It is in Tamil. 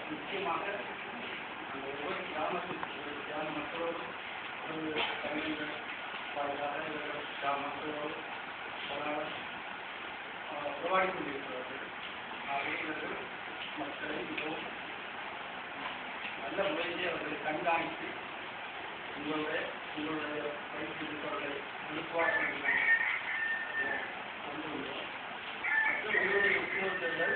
முக்கியமாக அந்த ஒவ்வொரு கிராம மக்களோடு தமிழர்கள் மக்களோடு உருவாடி கொண்டிருக்கிறார்கள். இவர்கள் மக்களை மிகவும் நல்ல முறையிலே அவர்களை கண்காணித்து உங்களுடைய பயிற்சிகளை அனுப்புவார்கள் கொண்டு வருவோம். மற்றும் உங்களுடைய உத்தியோகத்தர்கள்